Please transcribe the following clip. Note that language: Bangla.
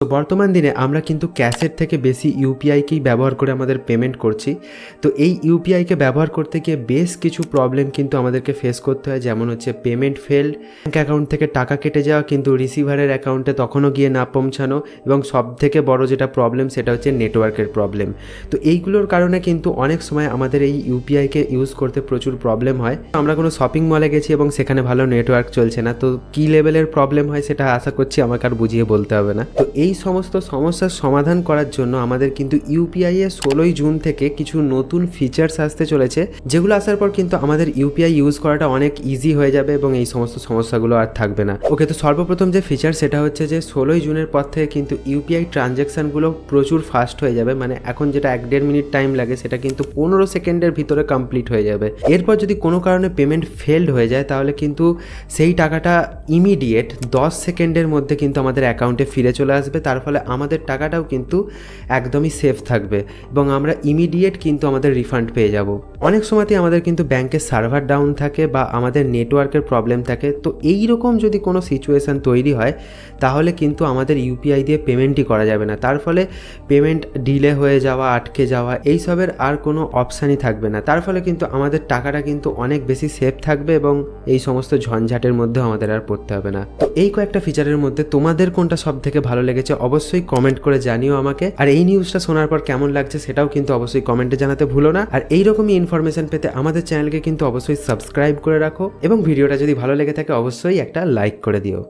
তো বর্তমান দিনে আমরা কিন্তু ক্যাশের থেকে বেশি ইউপিআইকেই ব্যবহার করে আমাদের পেমেন্ট করছি। তো এই ইউপিআইকে ব্যবহার করতে গিয়ে বেশ কিছু প্রবলেম কিন্তু আমাদেরকে ফেস করতে হয়, যেমন হচ্ছে পেমেন্ট ফেল্ড, ব্যাঙ্ক অ্যাকাউন্ট থেকে টাকা কেটে যাওয়া কিন্তু রিসিভারের অ্যাকাউন্টে তখনও গিয়ে না পৌঁছানো, এবং সবথেকে বড় যেটা প্রবলেম সেটা হচ্ছে নেটওয়ার্কের প্রবলেম। তো এইগুলোর কারণে কিন্তু অনেক সময় আমাদের এই ইউপিআইকে ইউজ করতে প্রচুর প্রবলেম হয়। আমরা কোনো শপিং মলে গেছি এবং সেখানে ভালো নেটওয়ার্ক চলছে না, তো কী লেভেলের প্রবলেম হয় সেটা আশা করছি আমাকে আর বুঝিয়ে বলতে হবে না। তো এই সমস্ত সমস্যার সমাধান করার জন্য আমাদের কিন্তু ইউপিআই এর 16ই জুন থেকে কিছু নতুন ফিচার্স আসতে চলেছে, যেগুলো আসার পর কিন্তু আমাদের ইউপিআই ইউজ করাটা অনেক ইজি হয়ে যাবে এবং এই সমস্ত সমস্যাগুলো আর থাকবে না। ওকে, তো সর্বপ্রথম যে ফিচার সেটা হচ্ছে যে 16ই জুনের পর থেকে কিন্তু ইউপিআই ট্রানজ্যাকশানগুলো প্রচুর ফাস্ট হয়ে যাবে। মানে এখন যেটা 1-1.5 মিনিট টাইম লাগে সেটা কিন্তু 15 সেকেন্ডের ভিতরে কমপ্লিট হয়ে যাবে। এরপর যদি কোনো কারণে পেমেন্ট ফেলড হয়ে যায় তাহলে কিন্তু সেই টাকাটা ইমিডিয়েট 10 সেকেন্ডের মধ্যে কিন্তু আমাদের অ্যাকাউন্টে ফিরে চলে আসবে। তার ফলে আমাদের টাকাটাও কিন্তু একদমই সেফ থাকবে এবং আমরা ইমিডিয়েট কিন্তু আমাদের রিফান্ড পেয়ে যাব। অনেক সময়তেই আমাদের কিন্তু ব্যাংকের সার্ভার ডাউন থাকে বা আমাদের নেটওয়ার্কের প্রবলেম থাকে। তো এই রকম যদি কোনো সিচুয়েশান তৈরি হয় তাহলে কিন্তু আমাদের ইউপিআই দিয়ে পেমেন্টই করা যাবে না। তার ফলে পেমেন্ট ডিলে হয়ে যাওয়া, আটকে যাওয়া, এইসবের আর কোনো অপশানই থাকবে না। তার ফলে কিন্তু আমাদের টাকাটা কিন্তু অনেক বেশি সেফ থাকবে এবং এই সমস্ত ঝঞ্ঝাটের মধ্যেও আমাদের আর পড়তে হবে না। তো এই কয়েকটা ফিচারের মধ্যে তোমাদের কোনটা সব থেকে ভালো লেগেছে অবশ্যই কমেন্ট করে জানিও আমাকে। আর এই নিউজটা শোনার পর কেমন লাগছে সেটাও কিন্তু অবশ্যই কমেন্টে জানাতে ভুলো না। আর এইরকমই ইনফরমেশন পেতে আমাদের চ্যানেলকে কিন্তু অবশ্যই সাবস্ক্রাইব করে রাখো এবং ভিডিওটা যদি ভালো লেগে থাকে অবশ্যই একটা লাইক করে দিও।